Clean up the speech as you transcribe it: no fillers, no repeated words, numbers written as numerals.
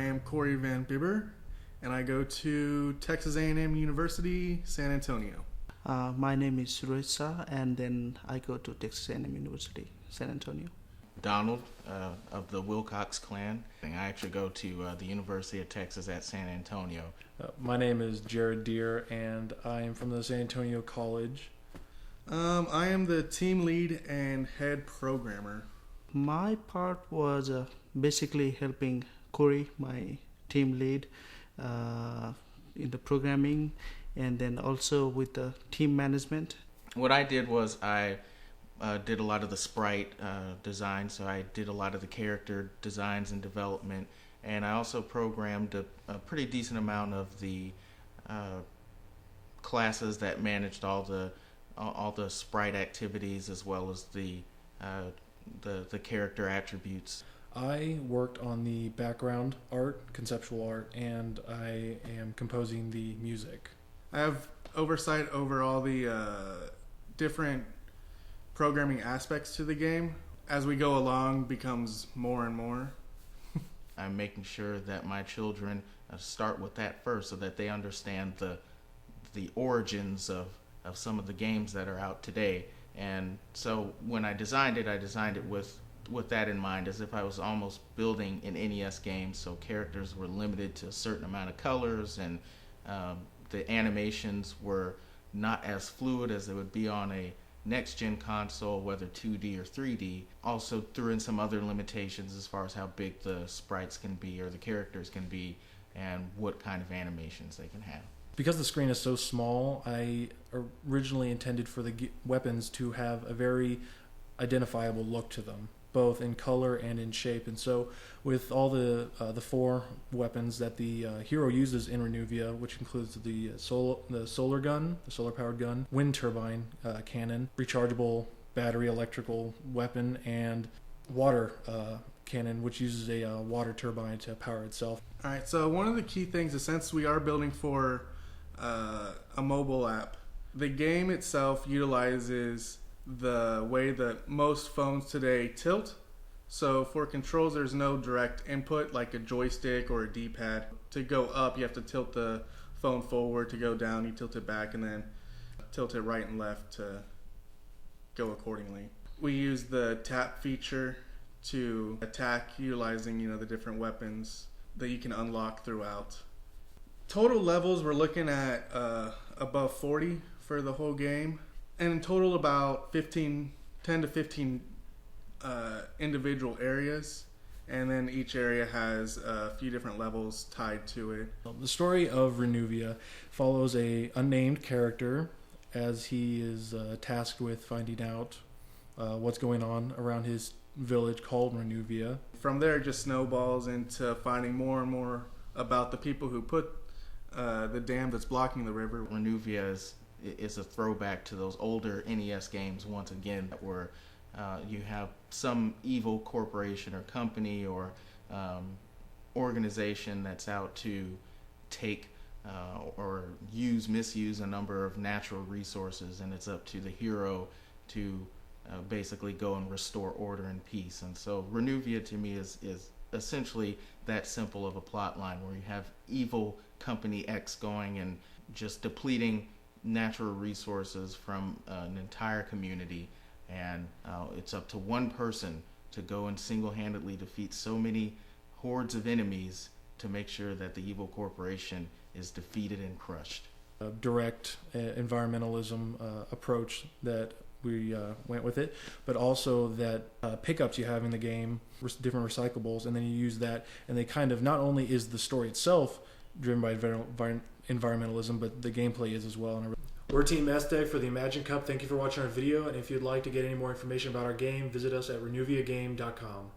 am Corey Van Bibber, and I go to Texas A&M University, San Antonio. My name is Suresa, and then I go to Texas A&M University, San Antonio. Donald of the Wilcox clan. I actually go to the University of Texas at San Antonio. My name is Jared Deere, and I am from the San Antonio College. I am the team lead and head programmer. My part was basically helping Corey, my team lead, in the programming, and then also with the team management. What I did was I did a lot of the sprite design, so I did a lot of the character designs and development, and I also programmed a pretty decent amount of the classes that managed all the sprite activities as well as the character attributes. I worked on the background art, conceptual art, and I am composing the music. I have oversight over all the different programming aspects to the game. As we go along, becomes more and more. I'm making sure that my children start with that first so that they understand the origins of some of the games that are out today. And so when I designed it with that in mind, as if I was almost building an NES game, so characters were limited to a certain amount of colors, and the animations were not as fluid as they would be on a next-gen console, whether 2D or 3D. Also threw in some other limitations as far as how big the sprites can be or the characters can be and what kind of animations they can have. Because the screen is so small, I originally intended for the weapons to have a very identifiable look to them, both in color and in shape. And so with all the four weapons that the hero uses in Renuvia, which includes the solar gun, the solar-powered gun, wind turbine cannon, rechargeable battery electrical weapon, and water cannon, which uses a water turbine to power itself. All right, so one of the key things is, since we are building for a mobile app, the game itself utilizes the way that most phones today tilt. So for controls, there's no direct input like a joystick or a D-pad. To go up, you have to tilt the phone forward. To go down, you tilt it back, and then tilt it right and left to go accordingly. We use the tap feature to attack, utilizing the different weapons that you can unlock throughout. Total levels, we're looking at above 40 for the whole game. And in total, about 10 to 15 individual areas. And then each area has a few different levels tied to it. The story of Renuvia follows a unnamed character as he is tasked with finding out what's going on around his village called Renuvia. From there, it just snowballs into finding more and more about the people who put the dam that's blocking the river. Renuvia is a throwback to those older NES games once again, where you have some evil corporation or company or organization that's out to take or misuse a number of natural resources, and it's up to the hero to basically go and restore order and peace. And so Renuvia to me is essentially that simple of a plot line, where you have evil company X going and just depleting natural resources from an entire community, and it's up to one person to go and single-handedly defeat so many hordes of enemies to make sure that the evil corporation is defeated and crushed. A direct environmentalism approach that we went with it, but also that pickups you have in the game, different recyclables, and then you use that, and they kind of, not only is the story itself driven by environmentalism, but the gameplay is as well. We're Team SDEG for the Imagine Cup. Thank you for watching our video, and if you'd like to get any more information about our game, visit us at renuviagame.com.